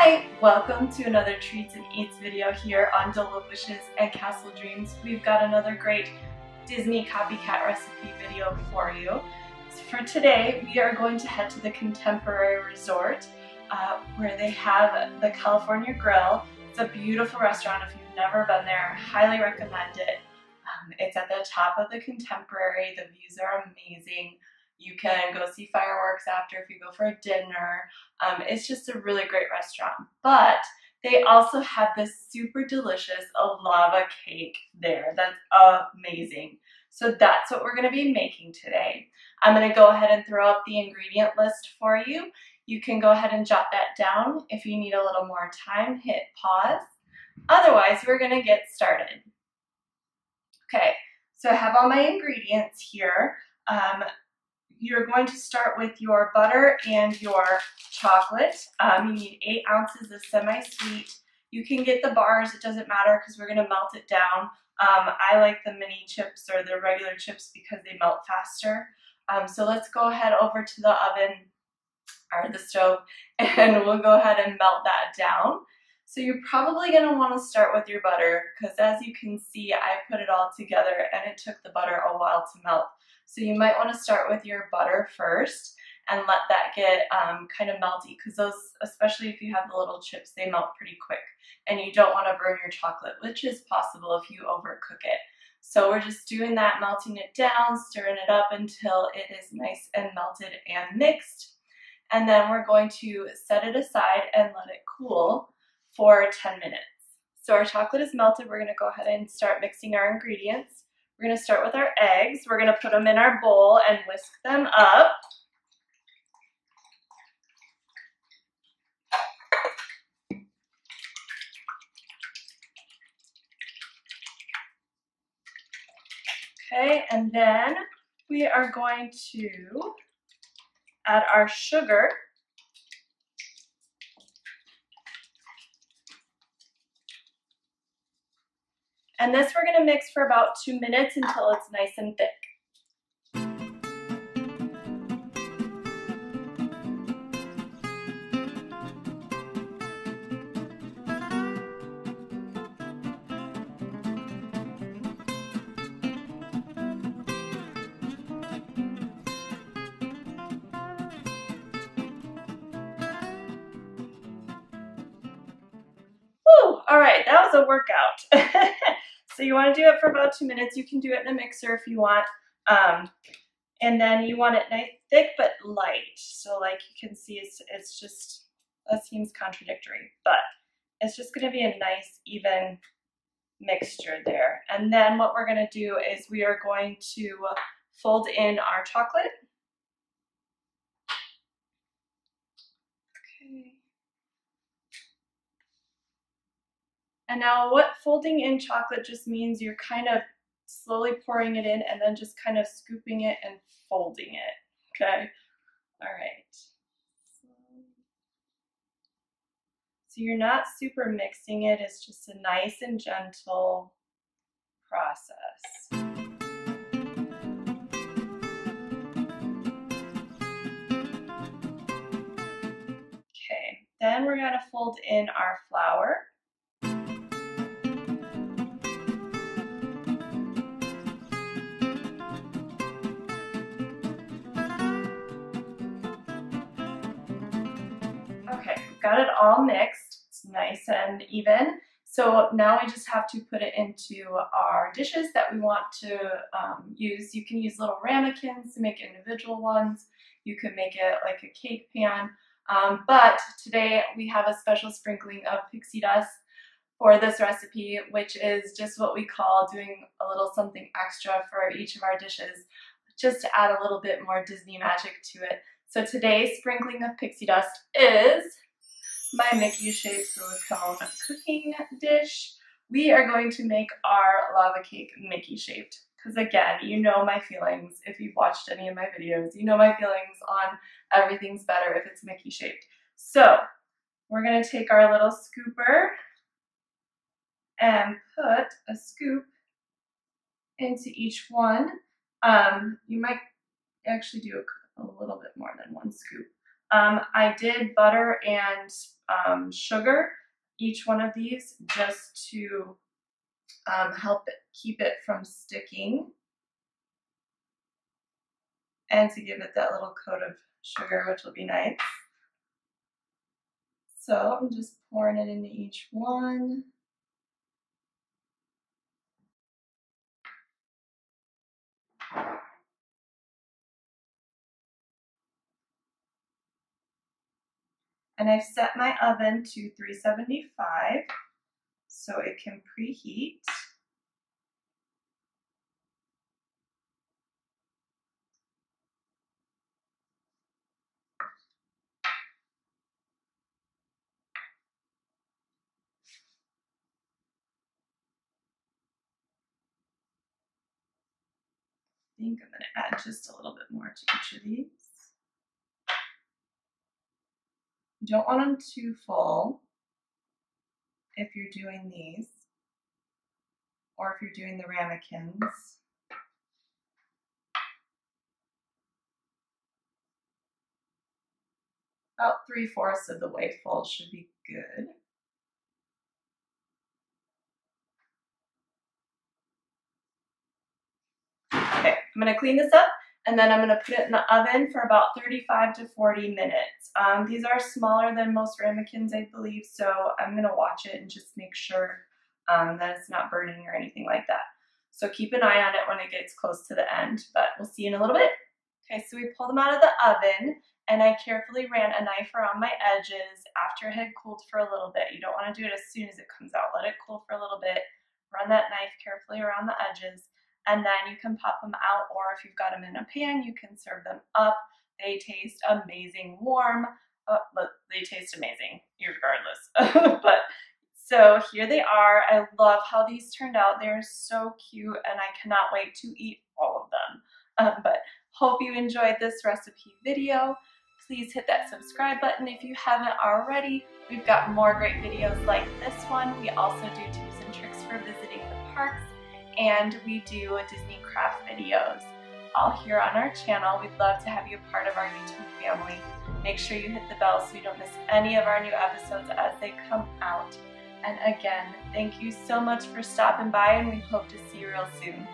Hi! Welcome to another Treats and Eats video here on Delicious and Castle Dreams. We've got another great Disney copycat recipe video for you. So for today, we are going to head to the Contemporary Resort where they have the California Grill. It's a beautiful restaurant. If you've never been there, I highly recommend it. It's at the top of the Contemporary. The views are amazing. You can go see fireworks after if you go for a dinner. It's just a really great restaurant. But they also have this super delicious lava cake there. That's amazing. So that's what we're going to be making today. I'm going to go ahead and throw up the ingredient list for you. You can go ahead and jot that down. If you need a little more time, hit pause. Otherwise, we're going to get started. Okay, so I have all my ingredients here. You're going to start with your butter and your chocolate. You need 8 ounces of semi-sweet. You can get the bars, it doesn't matter because we're going to melt it down. I like the mini chips or the regular chips because they melt faster. So let's go ahead over to the oven or the stove and we'll go ahead and melt that down. So you're probably going to want to start with your butter because as you can see, I put it all together and it took the butter a while to melt. So you might want to start with your butter first and let that get kind of melty because those, especially if you have the little chips, they melt pretty quick and you don't want to burn your chocolate, which is possible if you overcook it. So we're just doing that, melting it down, stirring it up until it is nice and melted and mixed. And then we're going to set it aside and let it cool for 10 minutes. So our chocolate is melted. We're going to go ahead and start mixing our ingredients. We're going to start with our eggs. We're going to put them in our bowl and whisk them up. Okay, and then we are going to add our sugar. And this we're going to mix for about 2 minutes until it's nice and thick. Woo! All right, that was a workout. So you want to do it for about 2 minutes. You can do it in a mixer if you want. And then you want it nice, thick, but light. So like you can see, it's just, that seems contradictory, but it's just going to be a nice, even mixture there. And then what we're going to do is we are going to fold in our chocolate. Okay. And now what folding in chocolate just means you're kind of slowly pouring it in and then just kind of scooping it and folding it, okay? All right. So you're not super mixing it, it's just a nice and gentle process. Okay, then we're gonna fold in our flour. Okay, we've got it all mixed. It's nice and even. So now we just have to put it into our dishes that we want to use. You can use little ramekins to make individual ones. You can make it like a cake pan. But today we have a special sprinkling of pixie dust for this recipe, which is just what we call doing a little something extra for each of our dishes, just to add a little bit more Disney magic to it. So today's sprinkling of pixie dust is my Mickey-shaped silicone cooking dish. We are going to make our lava cake Mickey-shaped because again, you know my feelings. If you've watched any of my videos, you know my feelings on everything's better if it's Mickey-shaped. So we're going to take our little scooper and put a scoop into each one. You might actually do a little bit more than one scoop. I did butter and sugar each one of these just to help keep it from sticking and to give it that little coat of sugar, which will be nice. So I'm just pouring it into each one. And I've set my oven to 375 so it can preheat. I think I'm going to add just a little bit more to each of these. You don't want them too full if you're doing these, or if you're doing the ramekins. About 3/4 of the way full should be good. Okay, I'm going to clean this up and then I'm going to put it in the oven for about 35 to 40 minutes. These are smaller than most ramekins, I believe, so I'm going to watch it and just make sure that it's not burning or anything like that. So keep an eye on it when it gets close to the end, but we'll see you in a little bit. Okay, so we pulled them out of the oven and I carefully ran a knife around my edges after it had cooled for a little bit. You don't want to do it as soon as it comes out. Let it cool for a little bit. Run that knife carefully around the edges, and then you can pop them out, or if you've got them in a pan, you can serve them up. They taste amazing warm, but they taste amazing regardless. But so here they are. I love how these turned out. They're so cute and I cannot wait to eat all of them. But hope you enjoyed this recipe video. Please hit that subscribe button if you haven't already. We've got more great videos like this one. We also do tips and tricks for visiting the parks, and we do Disney craft videos all here on our channel. We'd love to have you a part of our YouTube family. Make sure you hit the bell so you don't miss any of our new episodes as they come out. And again, thank you so much for stopping by, and we hope to see you real soon.